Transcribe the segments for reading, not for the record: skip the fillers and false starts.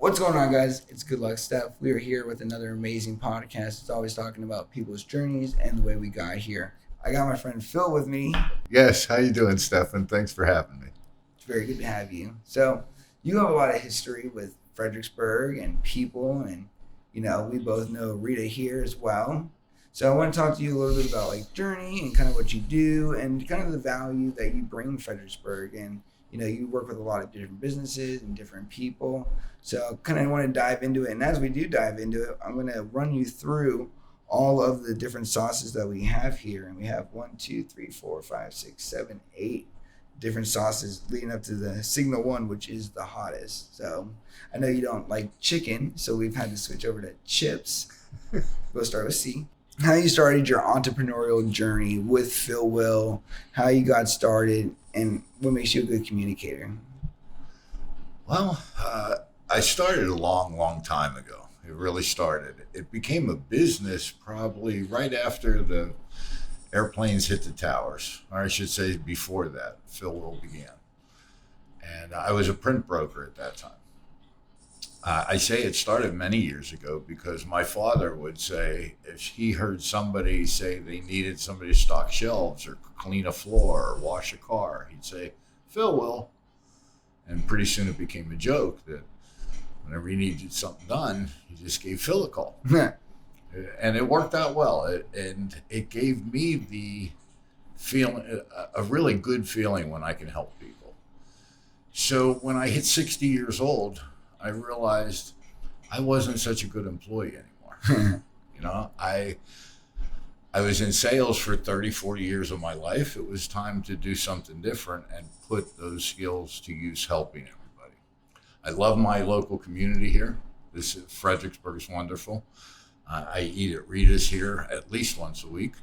What's going on, guys? It's GoodLuckStef. We are here with another amazing podcast. It's always talking about people's journeys and the way we got here. I got my friend Phil with me. Yes, how you doing, Stefan? Thanks for having me. It's very good to have you. So you have a lot of history with Fredericksburg and people, and we both know Rita here as well. So I want to talk to you a little bit about journey and kind of what you do and kind of the value that you bring Fredericksburg. And you work with a lot of different businesses and different people. So kind of want to dive into it. And as we do dive into it, I'm going to run you through all of the different sauces that we have here. And we have 1, 2, 3, 4, 5, 6, 7, 8 different sauces leading up to the signal one, which is the hottest. So I know you don't like chicken, so we've had to switch over to chips. We'll start with C. How you started your entrepreneurial journey with Phil Will, how you got started, and what makes you a good communicator? Well, I started a long time ago. It really started. It became a business probably right after the airplanes hit the towers, or I should say before that, Phil Will began. And I was a print broker at that time. I say it started many years ago because my father would say if he heard somebody say they needed somebody to stock shelves or clean a floor or wash a car, he'd say, Phil will. And pretty soon it became a joke that whenever he needed something done, he just gave Phil a call. And it worked out well. It gave me the feeling, a really good feeling when I can help people. So when I hit 60 years old, I realized I wasn't such a good employee anymore. I was in sales for 30, 40 years of my life. It was time to do something different and put those skills to use helping everybody. I love my local community here. Fredericksburg is wonderful. I eat at Rita's here at least once a week.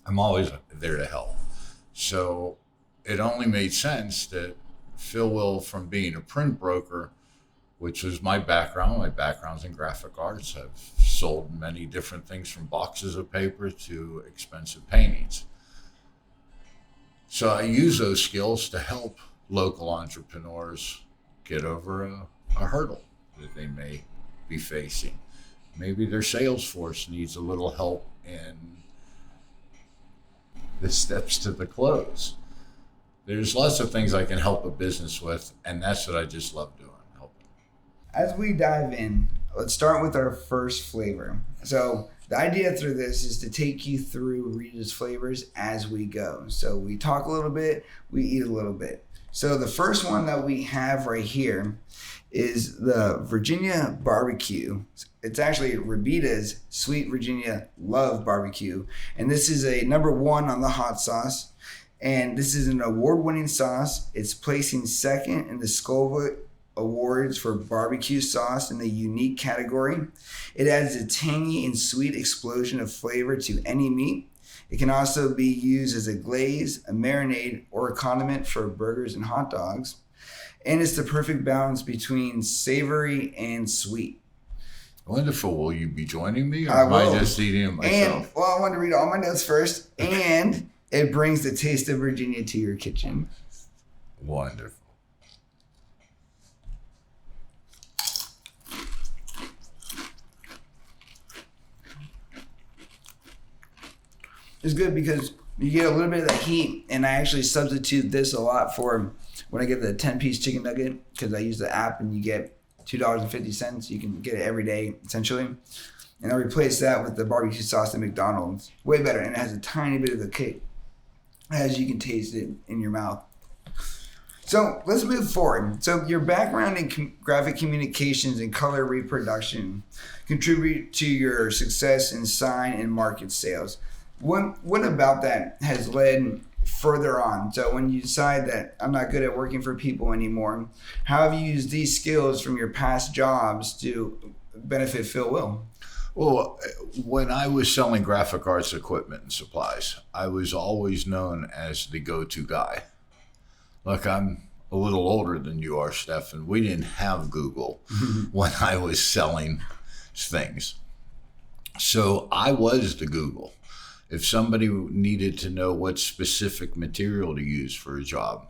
I'm always there to help. So it only made sense that Phil Will, from being a print broker, which was my background's in graphic arts. I've sold many different things from boxes of paper to expensive paintings. So I use those skills to help local entrepreneurs get over a hurdle that they may be facing. Maybe their sales force needs a little help in the steps to the close. There's lots of things I can help a business with, and that's what I just love doing. As we dive in, let's start with our first flavor. So the idea through this is to take you through Rita's flavors as we go. So we talk a little bit, we eat a little bit. So the first one that we have right here is the Virginia barbecue. It's actually Rita's Sweet Virginia Love Barbecue. And this is a #1 on the hot sauce. And this is an award-winning sauce. It's placing second in the Scoville Awards for barbecue sauce in the unique category. It adds a tangy and sweet explosion of flavor to any meat. It can also be used as a glaze, a marinade, or a condiment for burgers and hot dogs. And it's the perfect balance between savory and sweet. Wonderful. Will you be joining me, or am I just eating it myself? I want to read all my notes first. And it brings the taste of Virginia to your kitchen. Wonderful. It's good because you get a little bit of that heat, and I actually substitute this a lot for when I get the 10-piece chicken nugget because I use the app and you get $2.50. You can get it every day, essentially. And I replace that with the barbecue sauce at McDonald's. Way better, and it has a tiny bit of the kick as you can taste it in your mouth. So let's move forward. So your background in graphic communications and color reproduction contribute to your success in sign and market sales. What about that has led further on? So when you decide that I'm not good at working for people anymore, how have you used these skills from your past jobs to benefit Phil Will? Well, when I was selling graphic arts equipment and supplies, I was always known as the go-to guy. Look, I'm a little older than you are, Stefan. We didn't have Google when I was selling things. So I was the Google. If somebody needed to know what specific material to use for a job,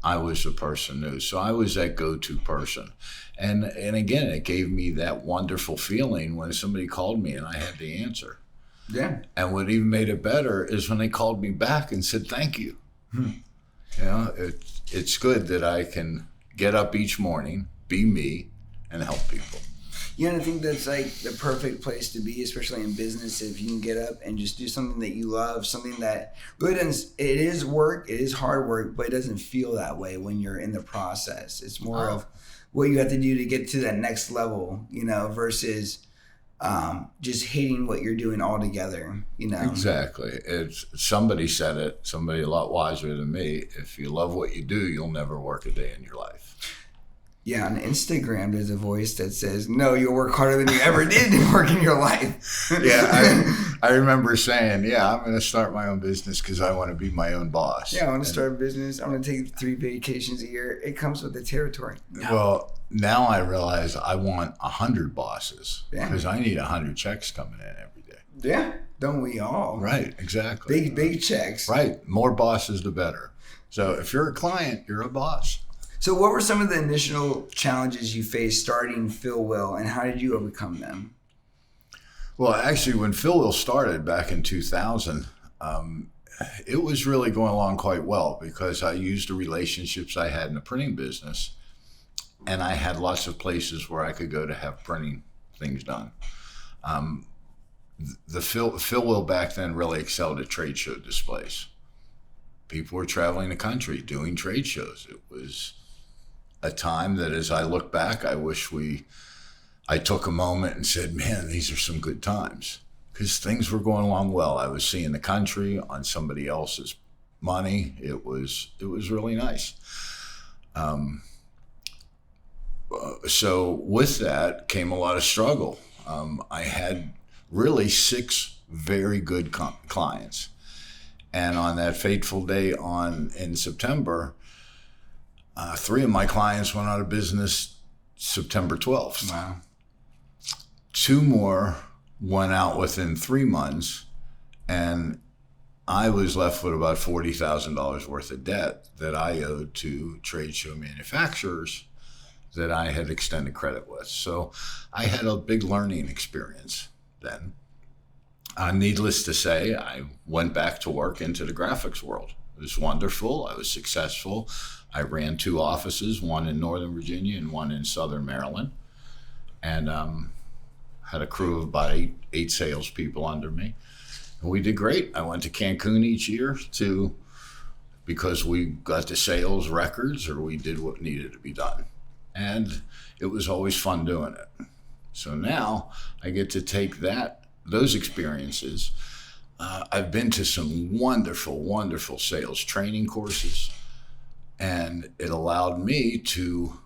I was the person who. So I was that go-to person. And again, it gave me that wonderful feeling when somebody called me and I had the answer. Yeah. And what even made it better is when they called me back and said, thank you. You know, it's good that I can get up each morning, be me, and help people. Yeah, and I think that's like the perfect place to be, especially in business, if you can get up and just do something that you love, something that really doesn't, it is work, it is hard work, but it doesn't feel that way when you're in the process. It's more of what you have to do to get to that next level, you know, versus just hating what you're doing altogether, you know. Exactly. Somebody said it, somebody a lot wiser than me, if you love what you do, you'll never work a day in your life. Yeah, on Instagram, there's a voice that says, no, you'll work harder than you ever did to work in your life. Yeah, I remember saying, yeah, I'm going to start my own business because I want to be my own boss. Yeah, I want to start a business. I'm going to take 3 vacations a year. It comes with the territory. Well, now I realize I want 100 bosses because I need 100 checks coming in every day. Yeah, don't we all? Right, exactly. Big checks. Right, more bosses the better. So if you're a client, you're a boss. So what were some of the initial challenges you faced starting Phil Will, and how did you overcome them? Well, actually, when Phil Will started back in 2000, it was really going along quite well because I used the relationships I had in the printing business, and I had lots of places where I could go to have printing things done. The Phil Will back then really excelled at trade show displays. People were traveling the country doing trade shows. It was a time that, as I look back, I wish I took a moment and said, man, these are some good times, because things were going along well. I was seeing the country on somebody else's money. It was really nice. So with that came a lot of struggle. I had really 6 very good clients. And on that fateful day in September, 3 of my clients went out of business September 12th. Wow. 2 more went out within 3 months, and I was left with about $40,000 worth of debt that I owed to trade show manufacturers that I had extended credit with. So I had a big learning experience then. Needless to say, I went back to work into the graphics world. It was wonderful. I was successful. I ran 2 offices, one in Northern Virginia and one in Southern Maryland, and had a crew of about 8 salespeople under me. And we did great. I went to Cancun each year because we got the sales records, or we did what needed to be done. And it was always fun doing it. So now I get to take those experiences. I've been to some wonderful, wonderful sales training courses, and it allowed me to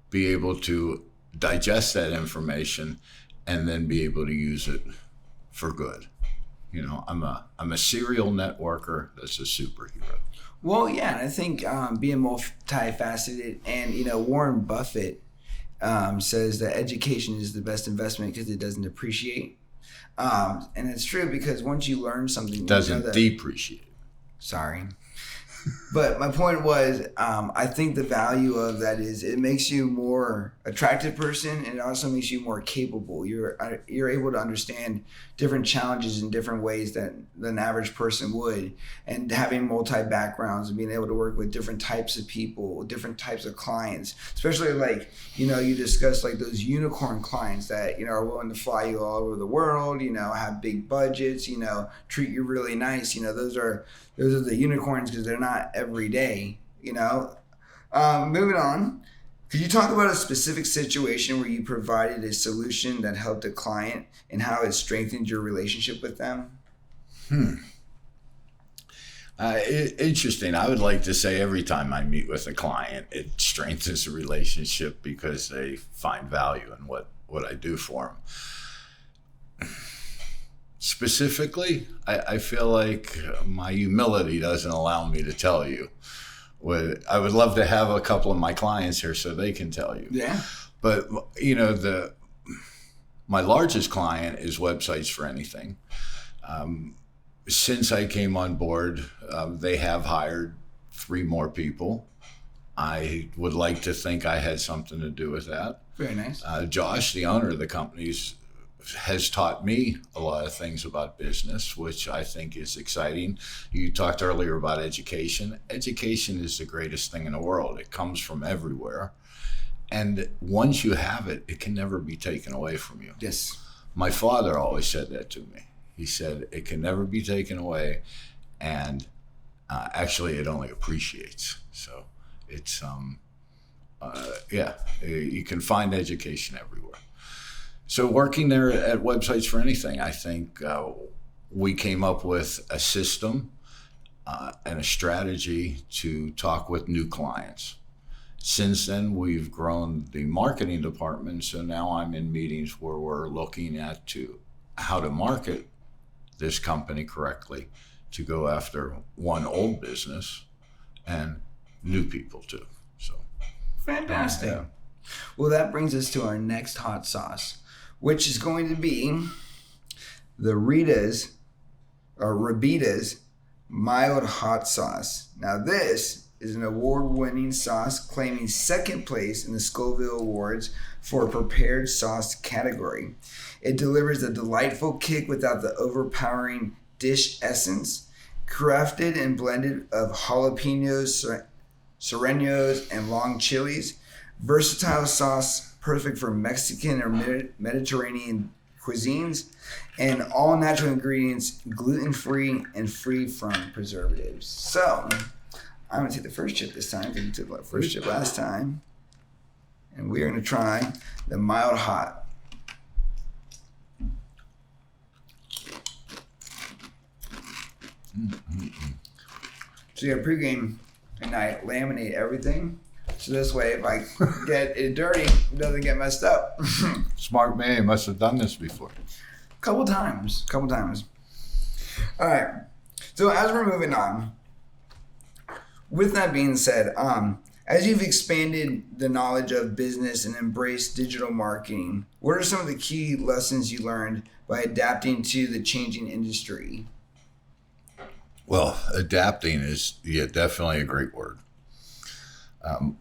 be able to digest that information and then be able to use it for good. You know, I'm a serial networker that's a superhero. Well, yeah, I think being multifaceted, and you know, Warren Buffett says that education is the best investment because it doesn't depreciate. And it's true, because once you learn something, Doesn't depreciate. Sorry. But my point was, I think the value of that is it makes you a more attractive person, and it also makes you more capable. You're able to understand different challenges in different ways than an average person would, and having multi backgrounds and being able to work with different types of people, different types of clients, especially like, you know, you discuss like those unicorn clients that, you know, are willing to fly you all over the world, you know, have big budgets, you know, treat you really nice. You know, those are the unicorns because they're not every day, you know. Moving on, could you talk about a specific situation where you provided a solution that helped a client and how it strengthened your relationship with them? Interesting. I would like to say every time I meet with a client, it strengthens the relationship because they find value in what I do for them. Specifically, I feel like my humility doesn't allow me to tell you. I would love to have a couple of my clients here so they can tell you. Yeah. But, you know, my largest client is Websites for Anything. Since I came on board, they have hired 3 more people, I would like to think I had something to do with that. Very nice. Josh, the owner of the company, has taught me a lot of things about business, which I think is exciting. You talked earlier about education. Education is the greatest thing in the world. It comes from everywhere. And once you have it, it can never be taken away from you. Yes. My father always said that to me. He said, it can never be taken away. And actually, it only appreciates. So it's, you can find education everywhere. So working there at Websites for Anything, I think we came up with a system and a strategy to talk with new clients. Since then, we've grown the marketing department, so now I'm in meetings where we're looking at how to market this company correctly to go after one, old business, and new people too. So fantastic. Well, that brings us to our next hot sauce, which is going to be the Rita's mild hot sauce. Now this is an award-winning sauce claiming second place in the Scoville Awards for prepared sauce category. It delivers a delightful kick without the overpowering dish essence, crafted and blended of jalapenos, serranos, and long chilies. Versatile sauce, perfect for Mexican or Mediterranean cuisines, and all natural ingredients, gluten-free and free from preservatives. So, I'm going to take the first chip this time because you took the first chip last time. And we are going to try the mild hot. So you got pregame and I laminate everything. So this way, if I get it dirty, it doesn't get messed up. Smart man, must have done this before. Couple times. All right. So as we're moving on, with that being said, as you've expanded the knowledge of business and embraced digital marketing, what are some of the key lessons you learned by adapting to the changing industry? Well, adapting is definitely a great word.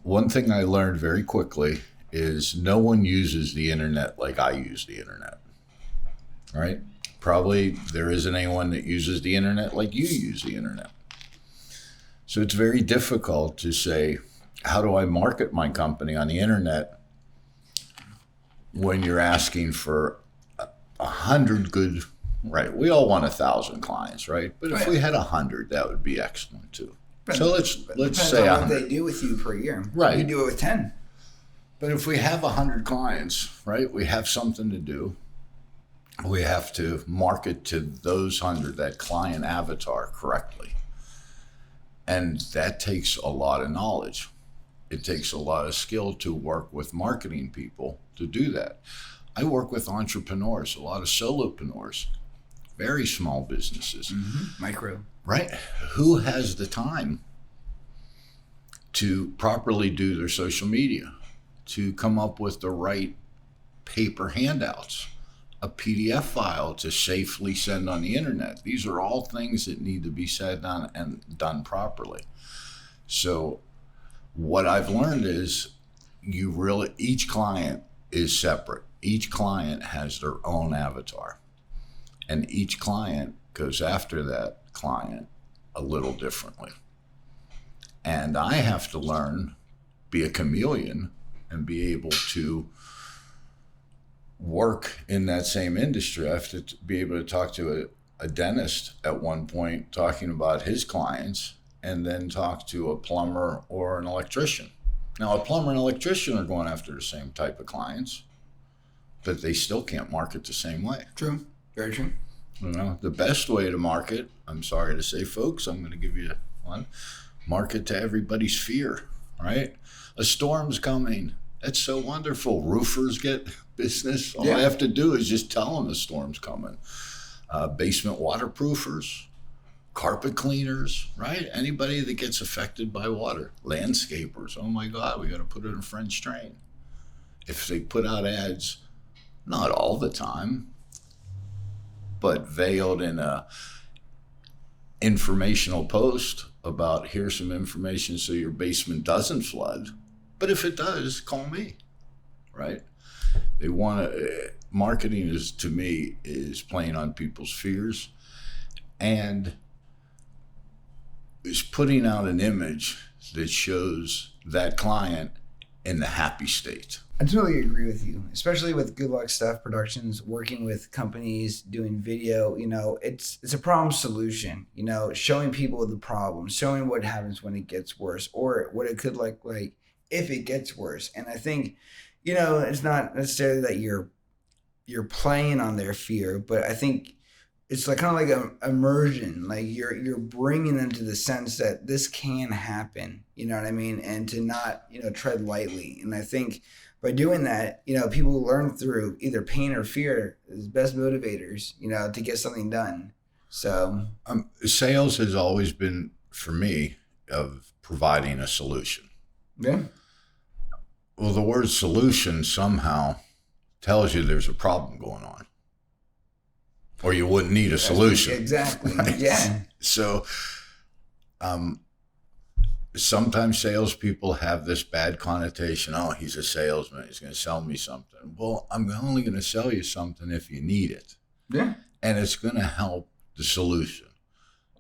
One thing I learned very quickly is no one uses the internet like I use the internet, right? Probably there isn't anyone that uses the internet like you use the internet. So it's very difficult to say, how do I market my company on the internet when you're asking for 100 good, right? We all want 1,000 clients, right? But if we had 100, that would be excellent too. So let's say on what they do with you per year. Right. You do it with 10. But if we have 100 clients, right, we have something to do. We have to market to those 100, that client avatar correctly. And that takes a lot of knowledge. It takes a lot of skill to work with marketing people to do that. I work with entrepreneurs, a lot of solopreneurs, very small businesses. Mm-hmm. Micro. Right. Who has the time to properly do their social media, to come up with the right paper handouts, a PDF file to safely send on the internet? These are all things that need to be said on and done properly. So what I've learned is each client is separate. Each client has their own avatar, and each client goes after that client a little differently. And I have to learn, be a chameleon, and be able to work in that same industry. I have to be able to talk to a dentist at one point talking about his clients, and then talk to a plumber or an electrician. Now, a plumber and electrician are going after the same type of clients, but they still can't market the same way. True. Very true. You know, the best way to market, I'm sorry to say, folks, I'm going to give you one, market to everybody's fear, right? A storm's coming. That's so wonderful. Roofers get business. All I have to do is just tell them a storm's coming. Basement waterproofers, carpet cleaners, right? Anybody that gets affected by water. Landscapers, oh my God, we got to put it in French drain. If they put out ads, not all the time, but veiled in a informational post about here's some information so your basement doesn't flood. But if it does, call me, right? They want to, marketing is, to me, is playing on people's fears and is putting out an image that shows that client in the happy state. I totally agree with you, especially with GoodLuckStef Productions, working with companies, doing video. It's a problem solution, showing people the problem, showing what happens when it gets worse or what it could like if it gets worse. And I think, it's not necessarily that you're playing on their fear, but I think it's like kind of like an immersion, like you're bringing them to the sense that this can happen, you know what I mean? And to not, tread lightly. And I think by doing that, people learn through either pain or fear as best motivators, to get something done. So sales has always been, for me, of providing a solution. Yeah. Well, the word solution somehow tells you there's a problem going on, or you wouldn't need a solution. Exactly. Right? Yeah. So sometimes salespeople have this bad connotation. Oh, he's a salesman. He's going to sell me something. Well, I'm only going to sell you something if you need it. Yeah. And it's going to help the solution.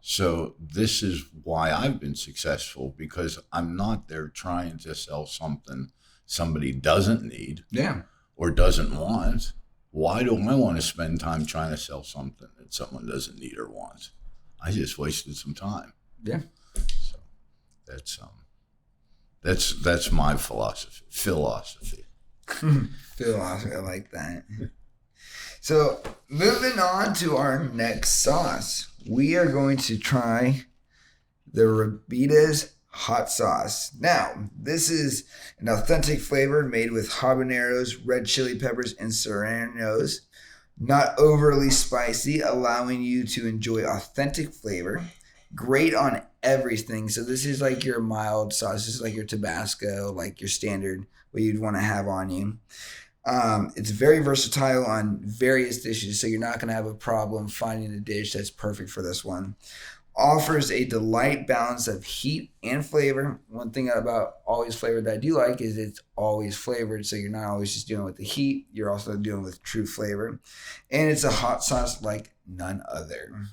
So this is why I've been successful, because I'm not there trying to sell something somebody doesn't need. Yeah. Or doesn't want. Why do I want to spend time trying to sell something that someone doesn't need or want? I just wasted some time. Yeah. So that's my philosophy. Philosophy, I like that. So moving on to our next sauce, we are going to try the Rabita's hot sauce. Now, this is an authentic flavor made with habaneros, red chili peppers, and serranos. Not overly spicy, allowing you to enjoy authentic flavor. Great on everything. So this is like your mild sauce. This is like your Tabasco, like your standard, what you'd want to have on you. It's very versatile on various dishes, so you're not going to have a problem finding a dish that's perfect for this one. Offers a delight balance of heat and flavor. One thing about always flavored that I do like is it's always flavored, so you're not always just dealing with the heat. You're also dealing with true flavor. And it's a hot sauce like none other.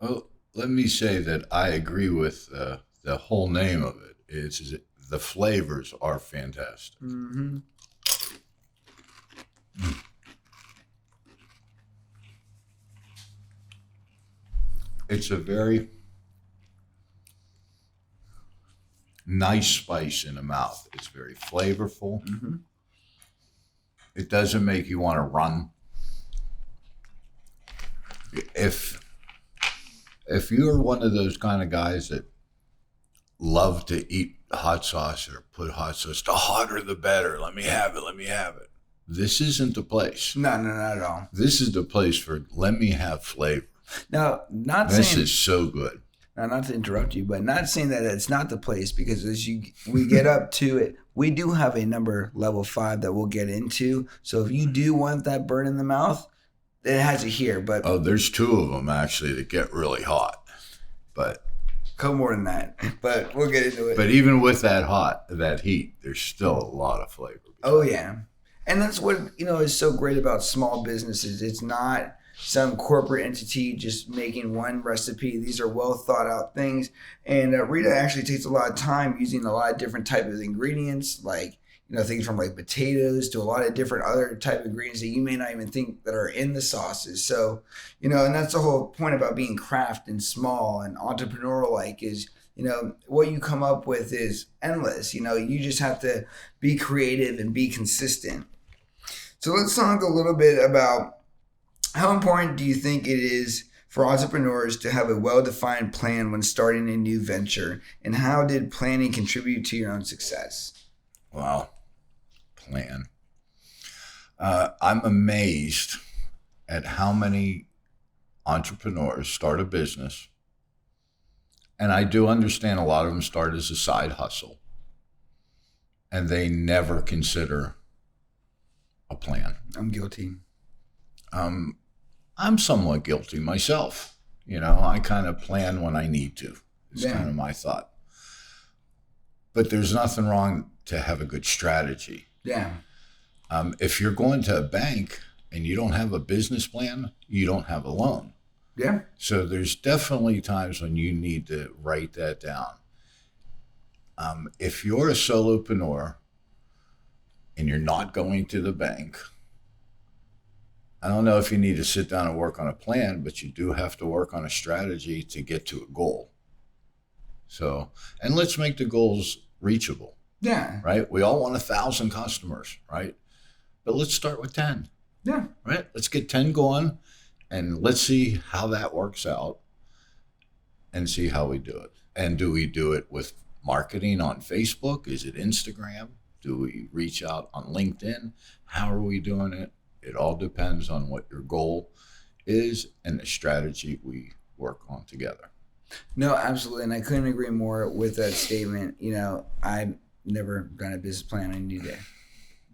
Well, let me say that I agree with the whole name of it. It's the flavors are fantastic. Mm-hmm. It's a very nice spice in the mouth. It's very flavorful. Mm-hmm. It doesn't make you want to run. If you're one of those kind of guys that love to eat hot sauce or put hot sauce, the hotter the better. Let me have it. This isn't the place. No, not at all. This is the place for let me have flavor. Now, This is so good. Now, not to interrupt you, but not saying that it's not the place, because we get up to it, we do have a number level 5 that we'll get into. So if you do want that burn in the mouth, it has it here. But there's 2 of them actually that get really hot, but couple more than that. But we'll get into it. But even with that heat, there's still a lot of flavor. Oh yeah, and that's what is so great about small businesses. It's not some corporate entity just making one recipe. These are well thought out things. And Rita actually takes a lot of time using a lot of different type of ingredients, like, things from like potatoes to a lot of different other type of ingredients that you may not even think that are in the sauces. So, and that's the whole point about being craft and small and entrepreneurial like is, what you come up with is endless. You just have to be creative and be consistent. So let's talk a little bit about how important do you think it is for entrepreneurs to have a well-defined plan when starting a new venture? And how did planning contribute to your own success? Wow. Plan. I'm amazed at how many entrepreneurs start a business. And I do understand a lot of them start as a side hustle. And they never consider a plan. I'm guilty. I'm somewhat guilty myself. I kind of plan when I need to. is kind of my thought. But there's nothing wrong to have a good strategy. Yeah. If you're going to a bank and you don't have a business plan, you don't have a loan. Yeah. So there's definitely times when you need to write that down. If you're a solopreneur and you're not going to the bank, I don't know if you need to sit down and work on a plan, but you do have to work on a strategy to get to a goal. So, and let's make the goals reachable. Yeah. Right? We all want 1,000 customers, right? But let's start with 10. Yeah. Right? Let's get 10 going and let's see how that works out and see how we do it. And do we do it with marketing on Facebook? Is it Instagram? Do we reach out on LinkedIn? How are we doing it? It all depends on what your goal is and the strategy we work on together. No, absolutely. And I couldn't agree more with that statement. You know, I've never done a business plan. I need to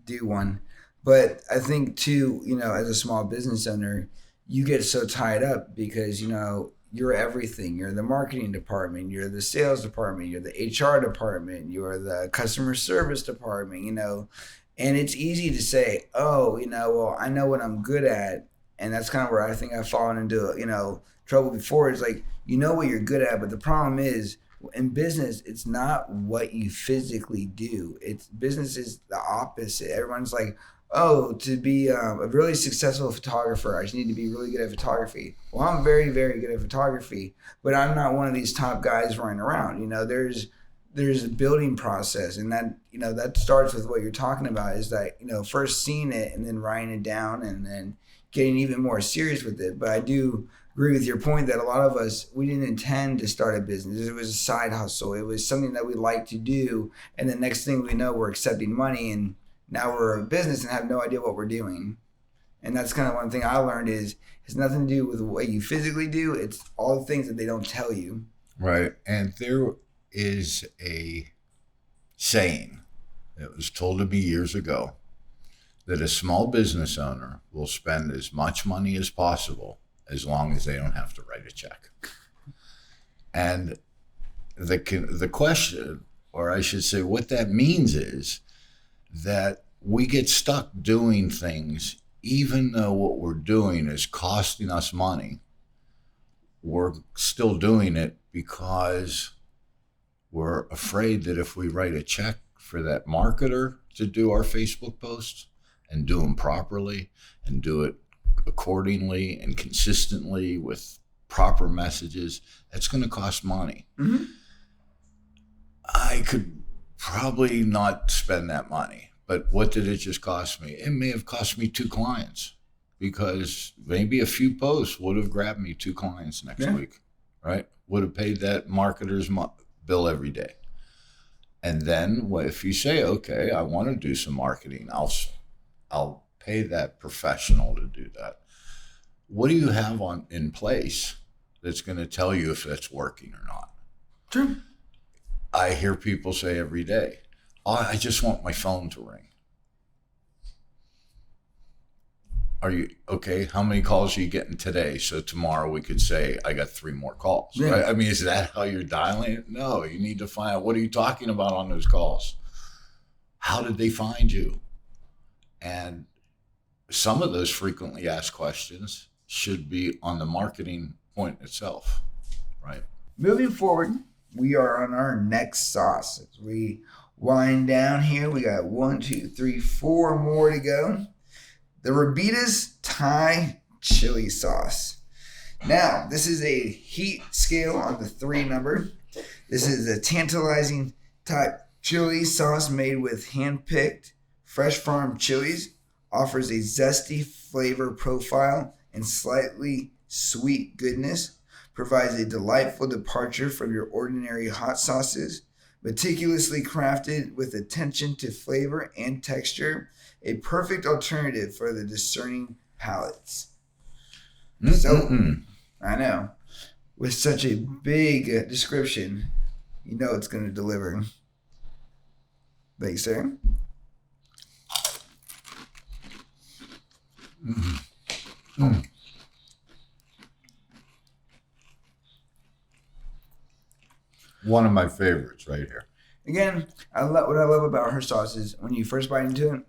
do one. But I think too, you know, as a small business owner, you get so tied up because, you know, you're everything. You're the marketing department, you're the sales department, you're the HR department, you're the customer service department, you know. And it's easy to say, oh, you know, well, I know what I'm good at. And that's kind of where I think I've fallen into, you know, trouble before. It's like, you know what you're good at, but the problem is in business, it's not what you physically do. It's business is the opposite. Everyone's like, oh, to be a really successful photographer, I just need to be really good at photography. Well, I'm very, very good at photography, but I'm not one of these top guys running around. You know, there's a building process, and that, you know, that starts with what you're talking about is that, you know, first seeing it and then writing it down and then getting even more serious with it. But I do agree with your point that a lot of us, we didn't intend to start a business. It was a side hustle. It was something that we like to do. And the next thing we know, we're accepting money and now we're a business and have no idea what we're doing. And that's kind of one thing I learned is it's nothing to do with what you physically do. It's all the things that they don't tell you. Right. And there is a saying that was told to me years ago that a small business owner will spend as much money as possible as long as they don't have to write a check. And the question, or I should say what that means is that we get stuck doing things even though what we're doing is costing us money. We're still doing it because we're afraid that if we write a check for that marketer to do our Facebook posts and do them properly and do it accordingly and consistently with proper messages, that's going to cost money. Mm-hmm. I could probably not spend that money, but what did it just cost me? It may have cost me 2 clients because maybe a few posts would have grabbed me 2 clients next week, right? Would have paid that marketer's bill every day. And then if you say, okay, I want to do some marketing, I'll pay that professional to do that. What do you have in place that's going to tell you if that's working or not? True. I hear people say every day, oh, I just want my phone to ring. Are you okay? How many calls are you getting today? So tomorrow we could say, I got 3 more calls. Yeah. Right? I mean, is that how you're dialing it? No, you need to find out, what are you talking about on those calls? How did they find you? And some of those frequently asked questions should be on the marketing point itself, right? Moving forward, we are on our next sauce. As we wind down here, we got 1, 2, 3, 4 more to go. The Rabita's Thai chili sauce. Now, this is a heat scale on the 3 number. This is a tantalizing Thai chili sauce made with hand-picked fresh farm chilies. Offers a zesty flavor profile and slightly sweet goodness. Provides a delightful departure from your ordinary hot sauces. Meticulously crafted with attention to flavor and texture. A perfect alternative for the discerning palates. So, I know, with such a big description, you know it's going to deliver. Thanks, sir. One of my favorites right here. Again, what I love about her sauce is when you first bite into it,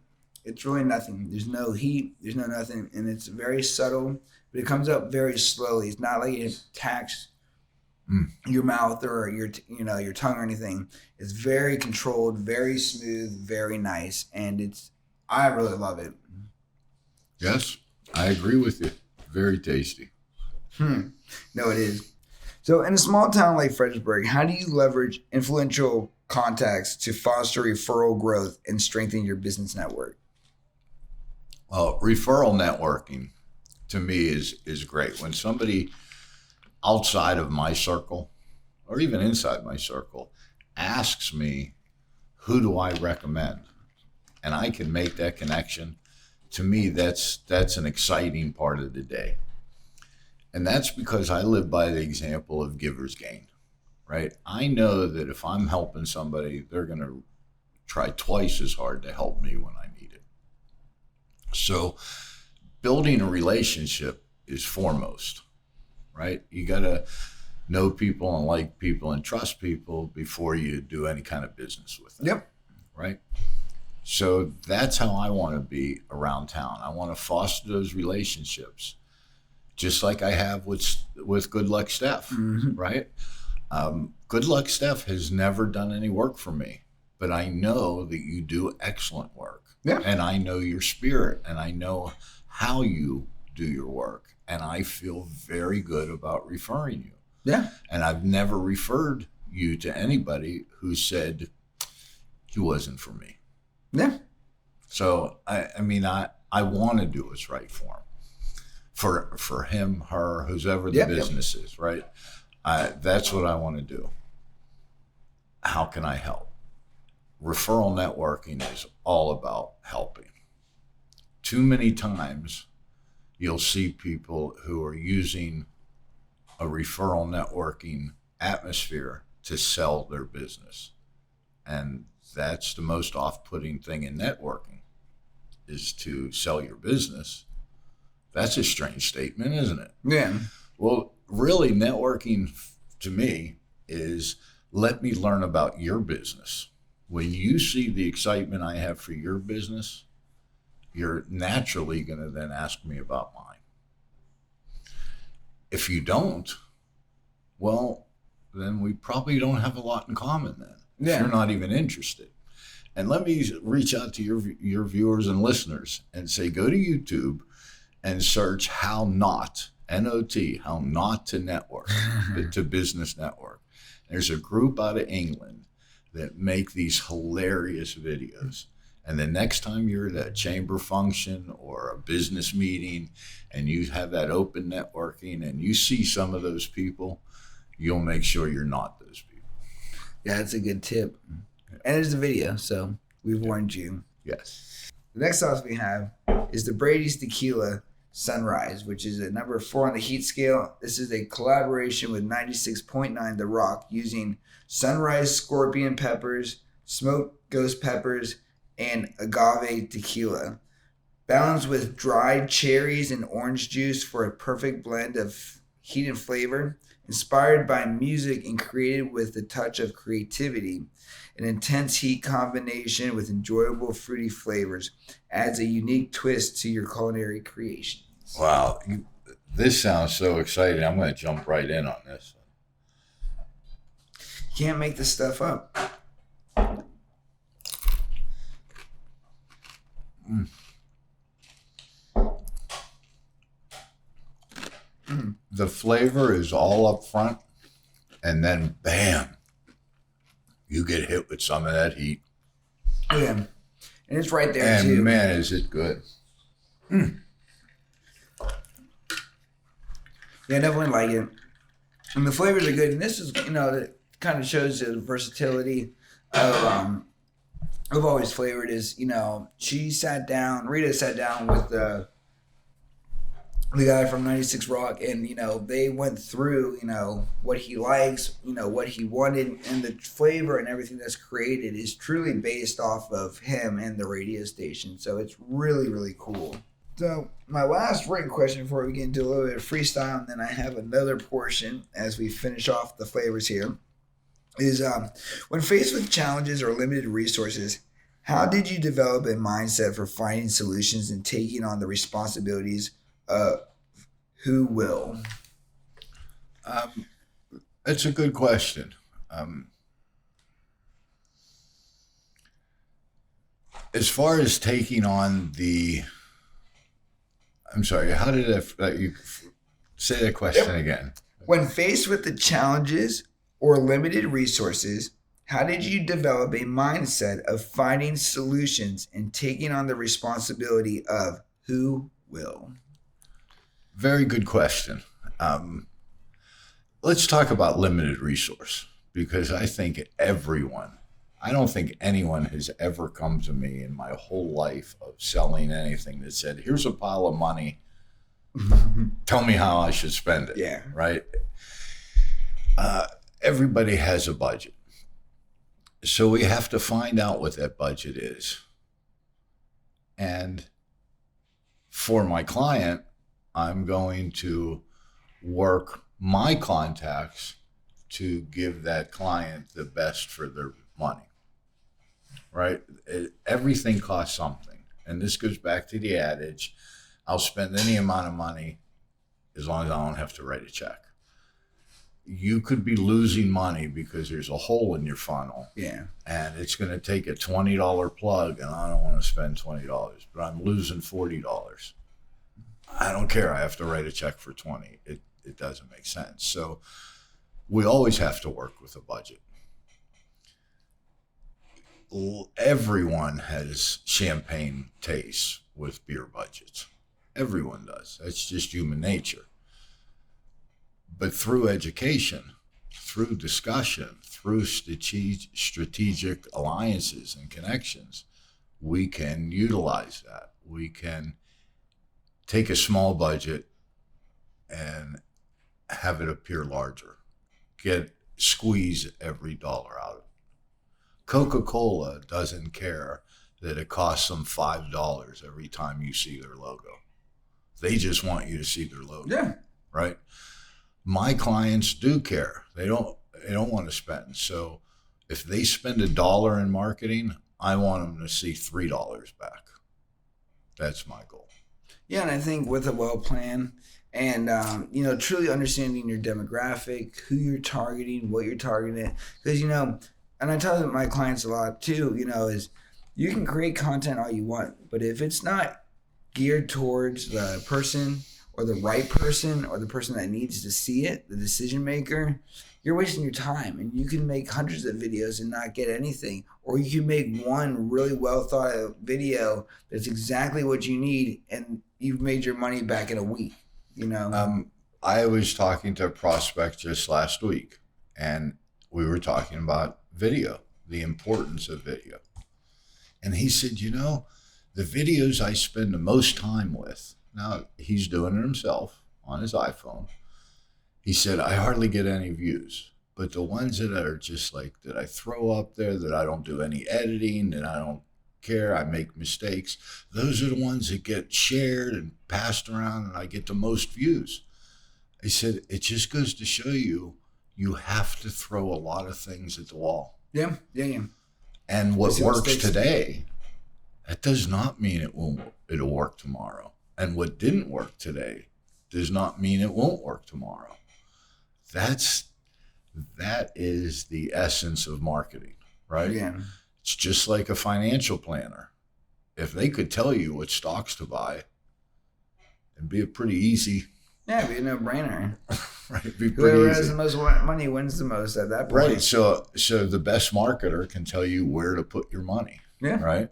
it's really nothing. There's no heat. There's no nothing, and it's very subtle. But it comes up very slowly. It's not like it attacks your mouth or your tongue or anything. It's very controlled, very smooth, very nice, and I really love it. Yes, I agree with you. Very tasty. No, it is. So in a small town like Fredericksburg, how do you leverage influential contacts to foster referral growth and strengthen your business network? Well, referral networking to me is great. When somebody outside of my circle or even inside my circle asks me, who do I recommend? And I can make that connection. To me, that's an exciting part of the day. And that's because I live by the example of giver's gain, right? I know that if I'm helping somebody, they're going to try twice as hard to help me when I need it. So building a relationship is foremost, right? You got to know people and like people and trust people before you do any kind of business with them. Yep. Right? So that's how I want to be around town. I want to foster those relationships, just like I have with GoodLuckStef, right? GoodLuckStef has never done any work for me, but I know that you do excellent work. Yeah. And I know your spirit, and I know how you do your work, and I feel very good about referring you. Yeah. And I've never referred you to anybody who said he wasn't for me. Yeah. So I want to do what's right for him, for him, her, whoever the business is, right? That's what I want to do. How can I help? Referral networking is all about helping. Too many times you'll see people who are using a referral networking atmosphere to sell their business. And that's the most off-putting thing in networking, is to sell your business. That's a strange statement, isn't it? Yeah. Well, really, networking to me is, let me learn about your business. When you see the excitement I have for your business, you're naturally going to then ask me about mine. If you don't, well, then we probably don't have a lot in common then. Yeah. If you're not even interested. And let me reach out to your viewers and listeners and say, go to YouTube and search how not, N-O-T, how not to network, to business network. There's a group out of England that make these hilarious videos. And the next time you're at a chamber function or a business meeting and you have that open networking and you see some of those people, you'll make sure you're not those people. Yeah, that's a good tip. And there's a video, so we've warned you. Yes. The next sauce we have is the Brady's Tequila Sunrise, which is a number 4 on the heat scale. This is a collaboration with 96.9 The Rock, using sunrise scorpion peppers, smoked ghost peppers, and agave tequila. Balanced with dried cherries and orange juice for a perfect blend of heat and flavor. Inspired by music and created with a touch of creativity. An intense heat combination with enjoyable fruity flavors adds a unique twist to your culinary creations. Wow. This sounds so exciting. I'm going to jump right in on this. You can't make this stuff up. The flavor is all up front, and then bam, you get hit with some of that heat. Yeah. And it's right there, and too. And man, is it good. Yeah, I definitely like it. And the flavors are good. And this is, it kind of shows the versatility of always flavored is, Rita sat down with the guy from 96 Rock, and, they went through, what he likes, what he wanted, and the flavor and everything that's created is truly based off of him and the radio station. So it's really, really cool. So my last written question before we get into a little bit of freestyle, and then I have another portion as we finish off the flavors here. is when faced with challenges or limited resources, how did you develop a mindset for finding solutions and taking on the responsibilities of who will? Um, that's a good question. Um, as far as taking on I'm sorry, how did you say that question again? When faced with the challenges or limited resources, how did you develop a mindset of finding solutions and taking on the responsibility of who will? Very good question. Um, let's talk about limited resource because I don't think anyone has ever come to me in my whole life of selling anything that said, here's a pile of money. Tell me how I should spend it. Yeah. Right. Everybody has a budget. So we have to find out what that budget is. And for my client, I'm going to work my contacts to give that client the best for their money. Right? Everything costs something. And this goes back to the adage, I'll spend any amount of money as long as I don't have to write a check. You could be losing money because there's a hole in your funnel. Yeah. And it's going to take a $20 plug and I don't want to spend $20, but I'm losing $40. I don't care. I have to write a check for 20. It doesn't make sense. So we always have to work with a budget. Everyone has champagne tastes with beer budgets. Everyone does. That's just human nature. But through education, through discussion, through strategic alliances and connections, we can utilize that. We can take a small budget and have it appear larger. Squeeze every dollar out of it. Coca-Cola doesn't care that it costs them $5 every time you see their logo. They just want you to see their logo. Yeah. Right? My clients do care. They don't want to spend. So if they spend $1 in marketing, I want them to see $3 back. That's my goal. Yeah, and I think with a well plan and truly understanding your demographic, who you're targeting, what you're targeting, because and I tell my clients a lot too, is you can create content all you want, but if it's not geared towards the person or the right person or the person that needs to see it, the decision maker, you're wasting your time. And you can make hundreds of videos and not get anything. Or you can make one really well thought out video that's exactly what you need and you've made your money back in a week, I was talking to a prospect just last week and we were talking about video, the importance of video. And he said, the videos I spend the most time with, now he's doing it himself on his iPhone. He said, I hardly get any views, but the ones that are just like that I throw up there, that I don't do any editing, that I don't care, I make mistakes, those are the ones that get shared and passed around and I get the most views. He said, it just goes to show you have to throw a lot of things at the wall. Yeah. And what works today, that does not mean it'll work tomorrow. And what didn't work today does not mean it won't work tomorrow. That is the essence of marketing, right? Yeah. It's just like a financial planner. If they could tell you what stocks to buy, it'd be a pretty easy. Yeah, it'd be a no-brainer. Right, it'd be Whoever easy. has the most money wins the most at that point. Right. So the best marketer can tell you where to put your money. Yeah. Right.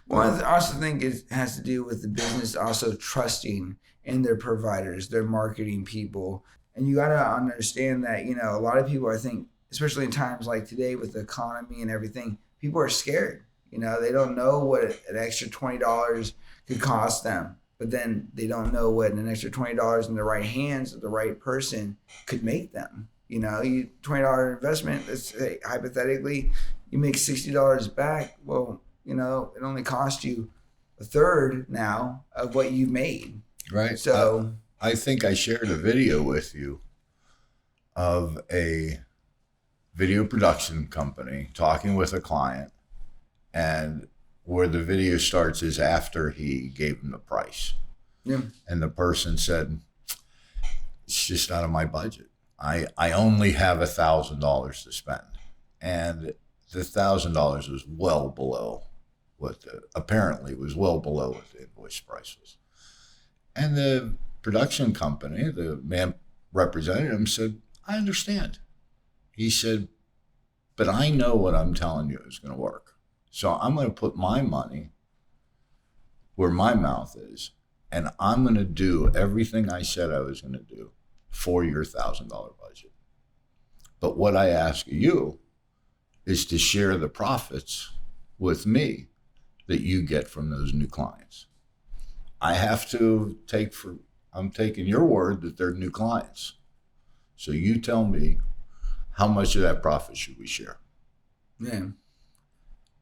Well, I also think it has to do with the business also trusting in their providers, their marketing people. And you got to understand that, a lot of people, I think, especially in times like today with the economy and everything, people are scared. They don't know what an extra $20 could cost them. But then they don't know what an extra $20 in the right hands of the right person could make them. $20 investment, let's say hypothetically, you make $60 back. Well, it only cost you a third now of what you've made. Right. So I think I shared a video with you of a video production company talking with a client, and where the video starts is after he gave him the price. Yeah. And the person said, it's just out of my budget. I only have $1,000 to spend. And the $1,000 was well below what the invoice price was. And the production company, the man representing him, said, I understand. He said, but I know what I'm telling you is going to work. So I'm going to put my money where my mouth is, and I'm going to do everything I said I was going to do for your $1,000 budget. But what I ask of you is to share the profits with me that you get from those new clients. I'm taking your word that they're new clients. So you tell me, how much of that profit should we share? Yeah.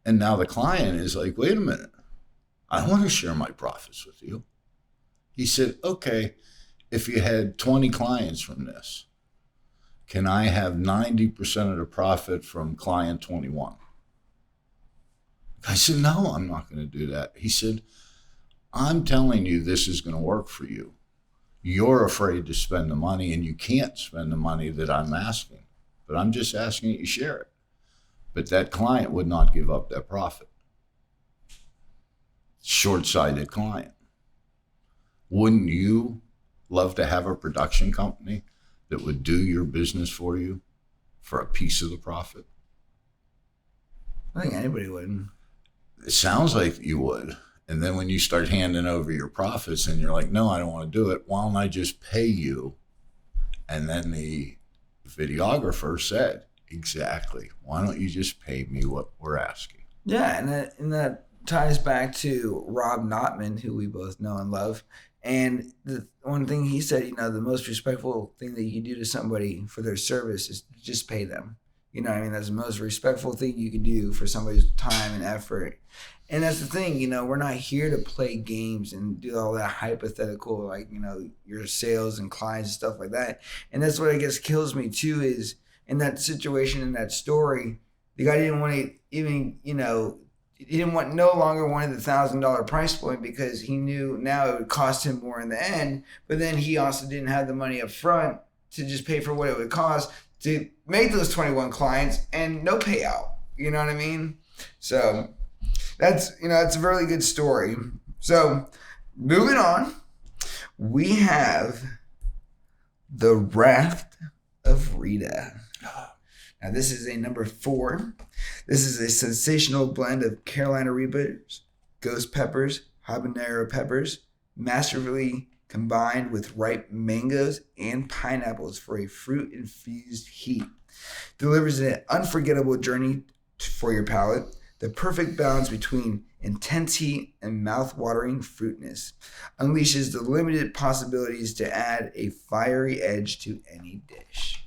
And now the client is like, wait a minute, I want to share my profits with you. He said, okay, if you had 20 clients from this, can I have 90% of the profit from client 21? I said, no, I'm not going to do that. He said, I'm telling you this is going to work for you. You're afraid to spend the money, and you can't spend the money that I'm asking, but I'm just asking that you share it. But that client would not give up that profit. Short-sighted client. Wouldn't you love to have a production company that would do your business for you for a piece of the profit? I think anybody would. It sounds like you would. And then when you start handing over your profits and you're like, no, I don't want to do it, why don't I just pay you? And then the videographer said, exactly, why don't you just pay me what we're asking? Yeah, and that ties back to Rob Notman, who we both know and love. And the one thing he said, the most respectful thing that you can do to somebody for their service is just pay them. You know what I mean? That's the most respectful thing you can do for somebody's time and effort. And that's the thing, we're not here to play games and do all that hypothetical, like, your sales and clients and stuff like that. And that's what I guess kills me too, is in that situation, in that story, the guy didn't want to even, he didn't want, no longer wanted the $1,000 price point because he knew now it would cost him more in the end. But then he also didn't have the money up front to just pay for what it would cost to make those 21 clients and no payout. You know what I mean? So that's a really good story. So moving on, we have the Raft of Rita. Now this is a number 4. This is a sensational blend of Carolina Reapers, ghost peppers, habanero peppers, masterfully combined with ripe mangoes and pineapples for a fruit-infused heat. Delivers an unforgettable journey for your palate. The perfect balance between intense heat and mouth-watering fruitness. Unleashes the limited possibilities to add a fiery edge to any dish.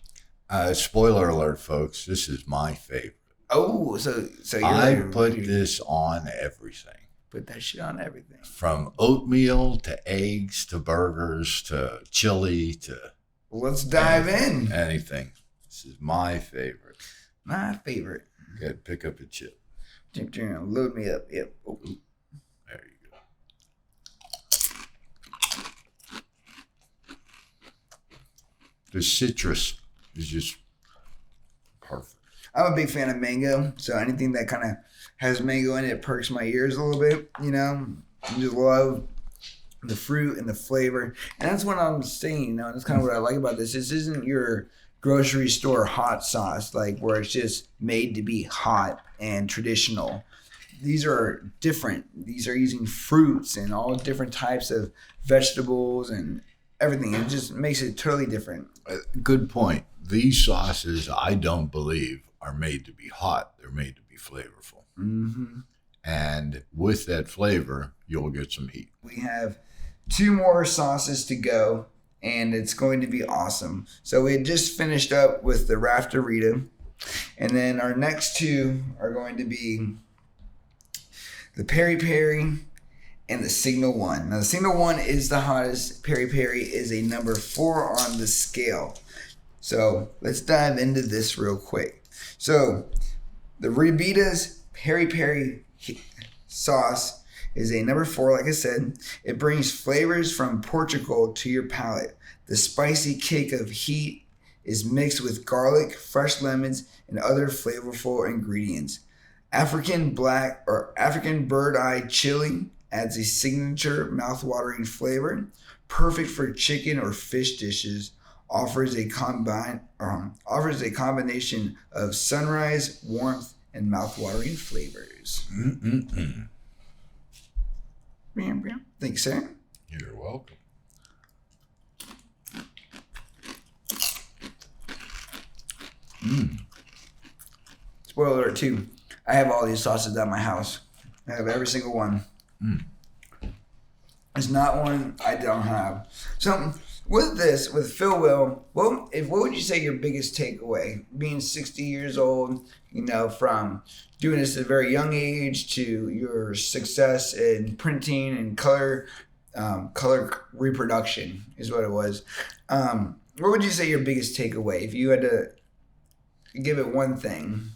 Spoiler alert, folks. This is my favorite. Oh, so I put this on everything. Put that shit on everything. From oatmeal to eggs to burgers to chili to... Let's dive in. Anything. This is my favorite. My favorite. Good. Pick up a chip. Load me up. Yep. Oh. There you go. The citrus is just perfect. I'm a big fan of mango, so anything that kind of has mango in it perks my ears a little bit, I just love the fruit and the flavor. And that's what I'm saying, that's kind of what I like about this. This isn't your grocery store hot sauce, like where it's just made to be hot and traditional. These are different. These are using fruits and all different types of vegetables and everything. It just makes it totally different. Good point. These sauces, I don't believe, are made to be hot. They're made to be flavorful. Mm-hmm. And with that flavor, you'll get some heat. We have 2 more sauces to go, and it's going to be awesome. So we had just finished up with the Raft of Rita, and then our next 2 are going to be the Peri Peri and the Signal 1. Now, the Signal 1 is the hottest. Peri Peri is a number 4 on the scale. So let's dive into this real quick. So the Ribita's Peri Peri sauce is a number 4, like I said. It brings flavors from Portugal to your palate. The spicy kick of heat is mixed with garlic, fresh lemons, and other flavorful ingredients. African black or African bird-eye chili adds a signature mouth-watering flavor, perfect for chicken or fish dishes. Offers a combination of sunrise, warmth, and mouth-watering flavors. Thanks, sir. You're welcome. Spoiler alert, too. I have all these sauces at my house. I have every single one. There's not one I don't have. So with this, with Phil Will, what would you say your biggest takeaway? Being 60 years old, from doing this at a very young age to your success in printing and color reproduction is what it was. What would you say your biggest takeaway if you had to give it one thing?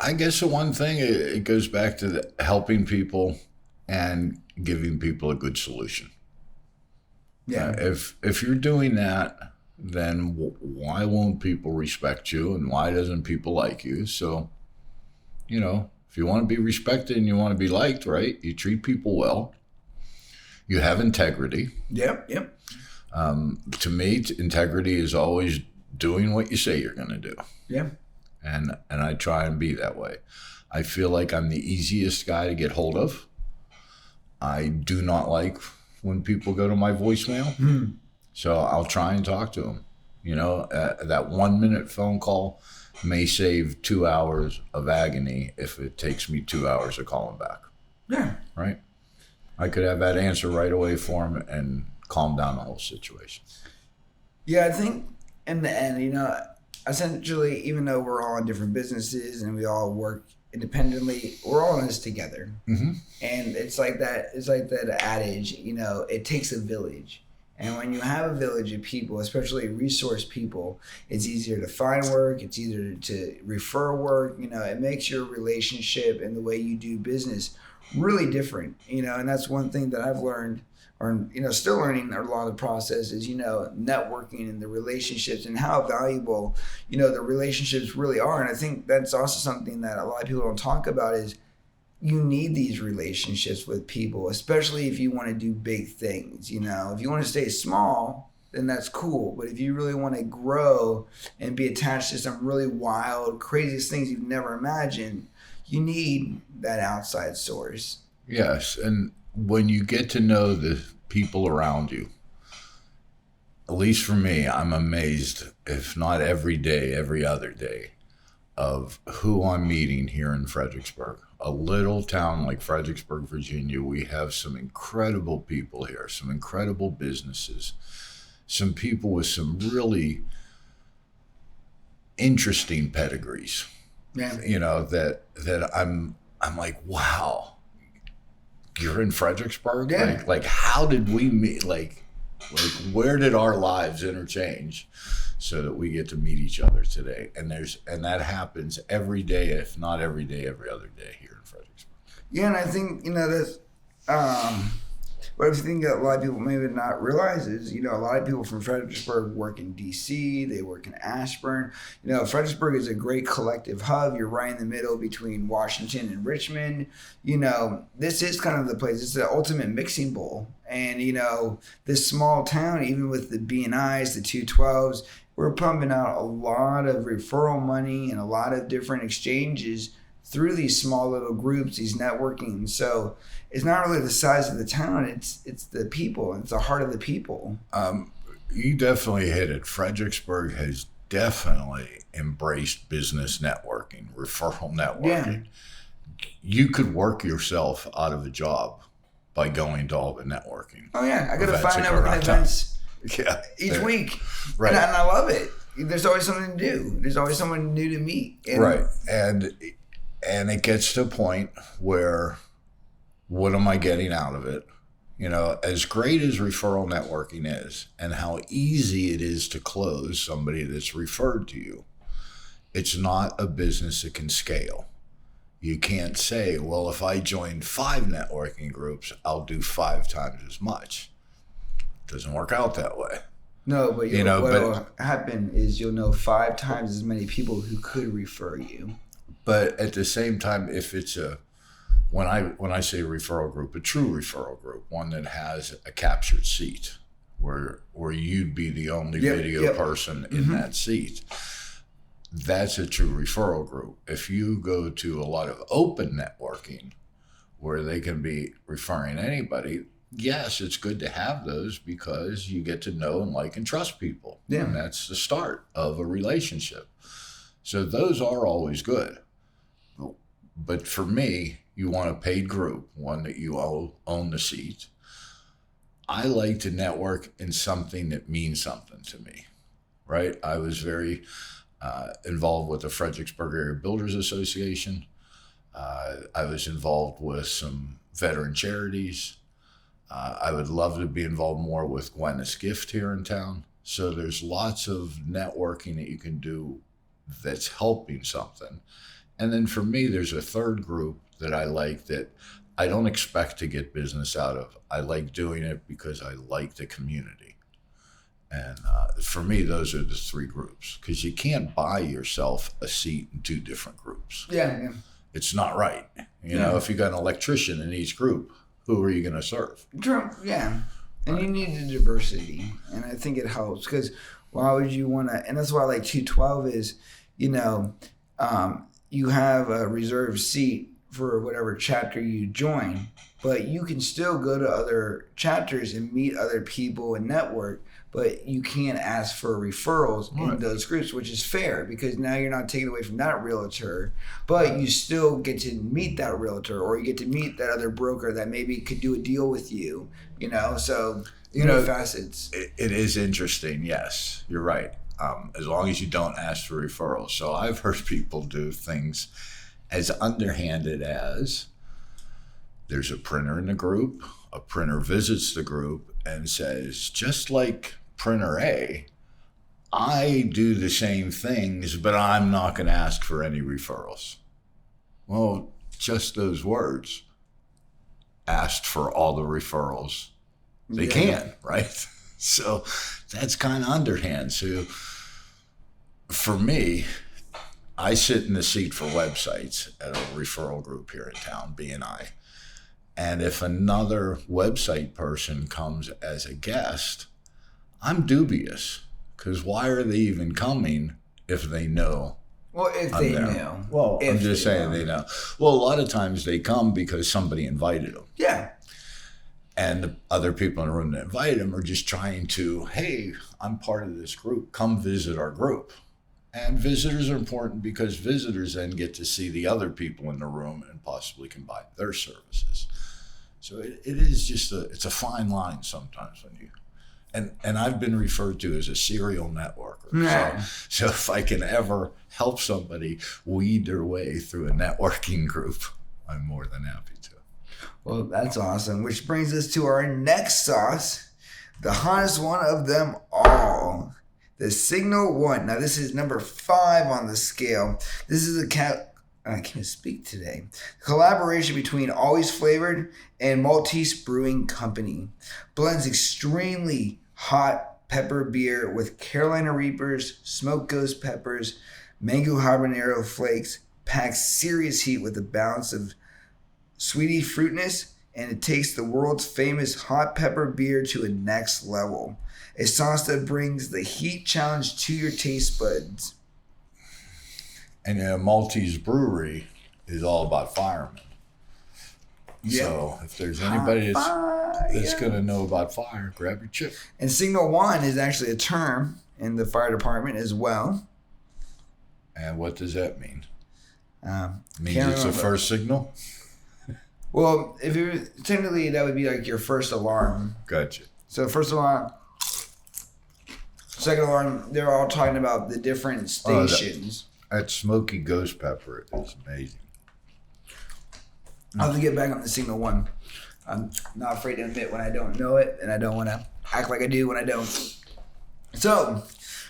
I guess the one thing, it goes back to helping people and giving people a good solution. Yeah. If you're doing that, then why won't people respect you, and why doesn't people like you? So, if you want to be respected and you want to be liked, right? You treat people well. You have integrity. Yep. To me, integrity is always doing what you say you're going to do. Yeah. And I try and be that way. I feel like I'm the easiest guy to get hold of. I do not like when people go to my voicemail. So I'll try and talk to them. That 1 minute phone call may save 2 hours of agony if it takes me 2 hours to call them back. Yeah. Right? I could have that answer right away for them and calm down the whole situation. Yeah, I think in the end, essentially, even though we're all in different businesses and we all work independently, we're all in this together. Mm-hmm. And it's like that adage, it takes a village. And when you have a village of people, especially resource people, it's easier to find work. It's easier to refer work. It makes your relationship and the way you do business really different. And that's one thing that I've learned, or still learning a lot of the process is networking and the relationships and how valuable the relationships really are. And I think that's also something that a lot of people don't talk about is you need these relationships with people, especially if you want to do big things. If you want to stay small, then that's cool. But if you really want to grow and be attached to some really wild, craziest things you've never imagined, you need that outside source. Yes, and when you get to know the people around you, at least for me, I'm amazed, if not every day, every other day, of who I'm meeting here in Fredericksburg. A little town like Fredericksburg, Virginia, we have some incredible people here, some incredible businesses, some people with some really interesting pedigrees. Yeah. That I'm like, wow, you're in Fredericksburg? Yeah. Like how did we meet? Like where did our lives interchange so that we get to meet each other today? And that happens every day, if not every day, every other day here in Fredericksburg. Yeah, and I think, that's what I think that a lot of people maybe not realize is, a lot of people from Fredericksburg work in D.C., they work in Ashburn. Fredericksburg is a great collective hub. You're right in the middle between Washington and Richmond. This is kind of the place. It's the ultimate mixing bowl. And, this small town, even with the B&Is, the 212s, we're pumping out a lot of referral money and a lot of different exchanges through these small little groups, these networking. So it's not really the size of the town, it's the people, it's the heart of the people. You definitely hit it. Fredericksburg has definitely embraced business networking, referral networking. Yeah. You could work yourself out of a job by going to all the networking. Oh yeah, I go to 5 networking events each week. Right. And I love it. There's always something to do. There's always someone new to meet. Right. And it gets to a point where, what am I getting out of it? As great as referral networking is and how easy it is to close somebody that's referred to you, it's not a business that can scale. You can't say, well, if I join 5 networking groups, I'll do 5 times as much. It doesn't work out that way. No, but what'll happen is you'll know 5 times as many people who could refer you. But at the same time, if it's when I say referral group, a true referral group, one that has a captured seat, where you'd be the only video person in that seat, that's a true referral group. If you go to a lot of open networking, where they can be referring anybody, yes, it's good to have those because you get to know and like and trust people. Yeah. And that's the start of a relationship. So those are always good. But for me, you want a paid group, one that you own the seat. I like to network in something that means something to me, right? I was very involved with the Fredericksburg Area Builders Association. I was involved with some veteran charities. I would love to be involved more with GoodLuckStef Gift here in town. So there's lots of networking that you can do that's helping something. And then for me, there's a third group that I like that I don't expect to get business out of. I like doing it because I like the community. And for me, those are the 3 groups, because you can't buy yourself a seat in 2 different groups. Yeah. It's not right. If you got an electrician in each group, who are you going to serve? True. Yeah. And you need the diversity. And I think it helps, because why would you want to, and that's why I like 212 is, you have a reserved seat for whatever chapter you join, but you can still go to other chapters and meet other people and network, but you can't ask for referrals in those groups, which is fair, because now you're not taking away from that realtor, but you still get to meet that realtor, or you get to meet that other broker that maybe could do a deal with you, so facets. It is interesting. Yes, you're right. As long as you don't ask for referrals. So I've heard people do things as underhanded as there's a printer in the group, a printer visits the group and says, just like printer A, I do the same things, but I'm not going to ask for any referrals. Well, just those words asked for all the referrals they can, right? So that's kind of underhand. So for me, I sit in the seat for websites at a referral group here in town, B&I. And if another website person comes as a guest, I'm dubious, because why are they even coming if they know? Well, if they know. Well, I'm just saying they know. Well, a lot of times they come because somebody invited them. Yeah. And the other people in the room that invited them are just trying to, hey, I'm part of this group. Come visit our group. And visitors are important because visitors then get to see the other people in the room and possibly can buy their services. So it is just it's a fine line sometimes when you, and I've been referred to as a serial networker. Yeah. So if I can ever help somebody weed their way through a networking group, I'm more than happy to. Well, that's awesome. Which brings us to our next sauce, the hottest one of them all, the Signal One. Now, this is number 5 on the scale. This is I can't speak today. Collaboration between Always Flavored and Maltese Brewing Company. Blends extremely hot pepper beer with Carolina Reapers, smoked ghost peppers, mango habanero flakes, packs serious heat with a balance of sweetie fruitness, and it takes the world's famous hot pepper beer to a next level. A sauce that brings the heat challenge to your taste buds. And Maltese Brewery is all about firemen. Yeah. So if there's anybody that's going to know about fire, grab your chip. And Signal One is actually a term in the fire department as well. And what does that mean? Means it's the first signal? Well, technically that would be like your first alarm. Gotcha. So first alarm, second alarm, they're all talking about the different stations. That smoky ghost pepper is amazing. I'll have to get back on the Signal One. I'm not afraid to admit when I don't know it, and I don't want to act like I do when I don't. So,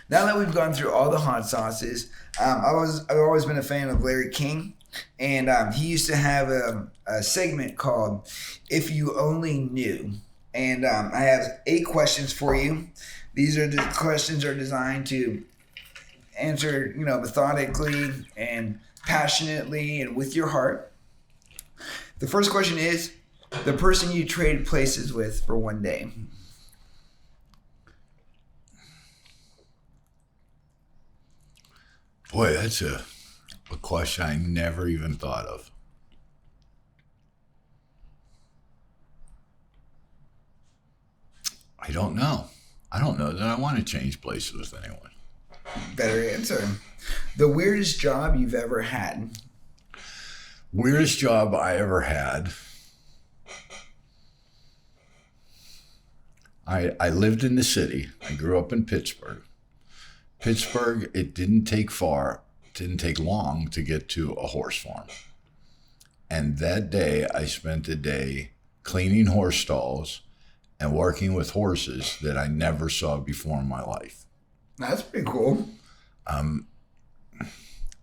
now that we've gone through all the hot sauces, I've always been a fan of Larry King, and he used to have a segment called "If You Only Knew," and I have 8 questions for you. These questions are designed to answer, methodically and passionately and with your heart. The first question is the person you trade places with for one day. Boy, that's a question I never even thought of. I don't know. I don't know that I want to change places with anyone. Better answer. The weirdest job you've ever had. Weirdest job I ever had. I lived in the city. I grew up in Pittsburgh. Pittsburgh, it didn't take long to get to a horse farm. And that day, I spent a day cleaning horse stalls and working with horses that I never saw before in my life. That's pretty cool.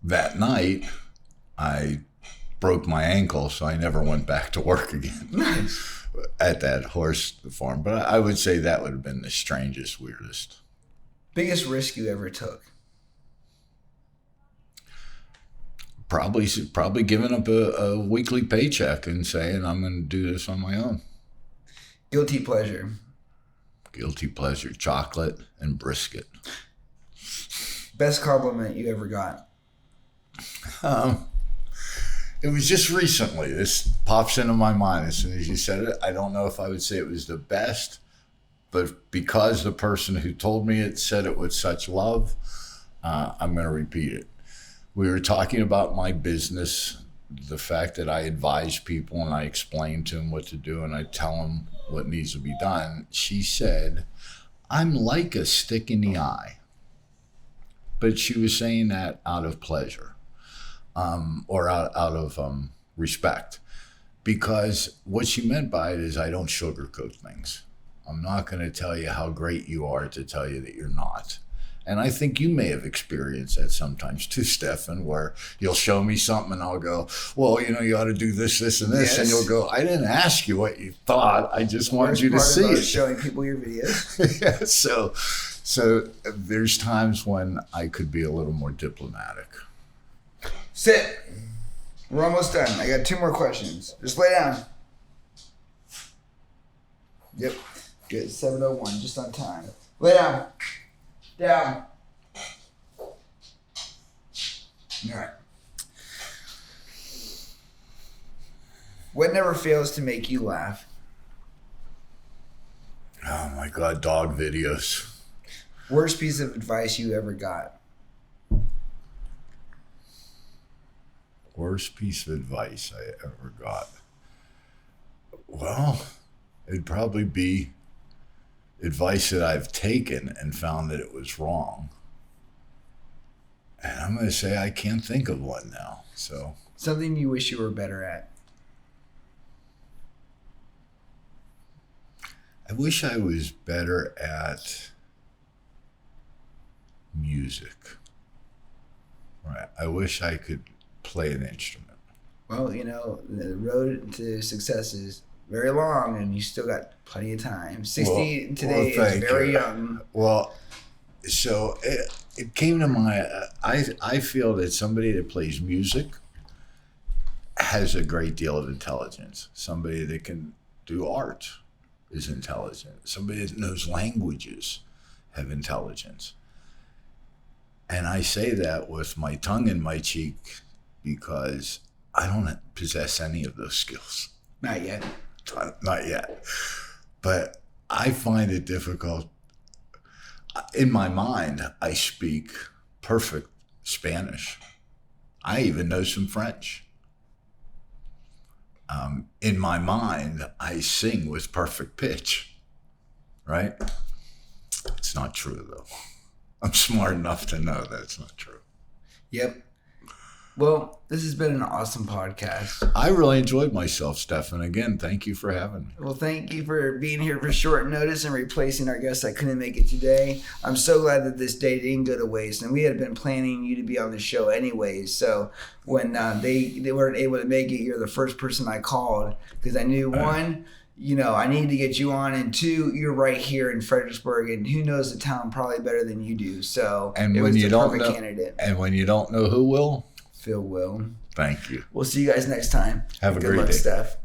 That night, I broke my ankle, so I never went back to work again. Nice. At that horse farm. But I would say that would have been the strangest, weirdest. Biggest risk you ever took? Probably giving up a weekly paycheck and saying I'm going to do this on my own. Guilty pleasure? Guilty pleasure, chocolate and brisket. Best compliment you ever got? It was just recently. This pops into my mind as soon as you said it. I don't know if I would say it was the best, but because the person who told me it said it with such love, I'm going to repeat it. We were talking about my business, the fact that I advise people and I explain to them what to do and I tell them what needs to be done. She said, I'm like a stick in the eye. But she was saying that out of pleasure. Or out of respect, because what she meant by it is I don't sugarcoat things. I'm not going to tell you how great you are to tell you that you're not. And I think you may have experienced that sometimes too, Stefan, where you'll show me something and I'll go, well, you ought to do this, this, and this. Yes. And you'll go, I didn't ask you what you thought. I just wanted you to see it. Showing people your videos. Yeah, so there's times when I could be a little more diplomatic. Sit. We're almost done. I got 2 more questions. Just lay down. Yep. Good. 7:01. Just on time. Lay down. Down. All right. What never fails to make you laugh? Oh my God, dog videos. Worst piece of advice you ever got? Worst piece of advice I ever got. Well, it'd probably be advice that I've taken and found that it was wrong. And I'm going to say I can't think of one now. So something you wish you were better at? I wish I was better at music. Right. I wish I could play an instrument. Well, the road to success is very long and you still got plenty of time. 60 today is very young. Well, so it came to my, I feel that somebody that plays music has a great deal of intelligence. Somebody that can do art is intelligent. Somebody that knows languages have intelligence. And I say that with my tongue in my cheek because I don't possess any of those skills. Not yet. Not yet. But I find it difficult. In my mind, I speak perfect Spanish. I even know some French. In my mind, I sing with perfect pitch, right? It's not true, though. I'm smart enough to know that's not true. Yep. Well, this has been an awesome podcast. I really enjoyed myself, Stefan. Again, thank you for having me. Well, thank you for being here for short notice and replacing our guest that couldn't make it today. I'm so glad that this day didn't go to waste, and we had been planning you to be on the show anyways. So when they weren't able to make it, you're the first person I called because I knew, one, I need to get you on, and two, you're right here in Fredericksburg, and who knows the town probably better than you do. So And it when was you the don't perfect know, candidate. and when you don't know who will, Phil will. thank you. We'll see you guys next time. Have a Good great luck, day. Steph.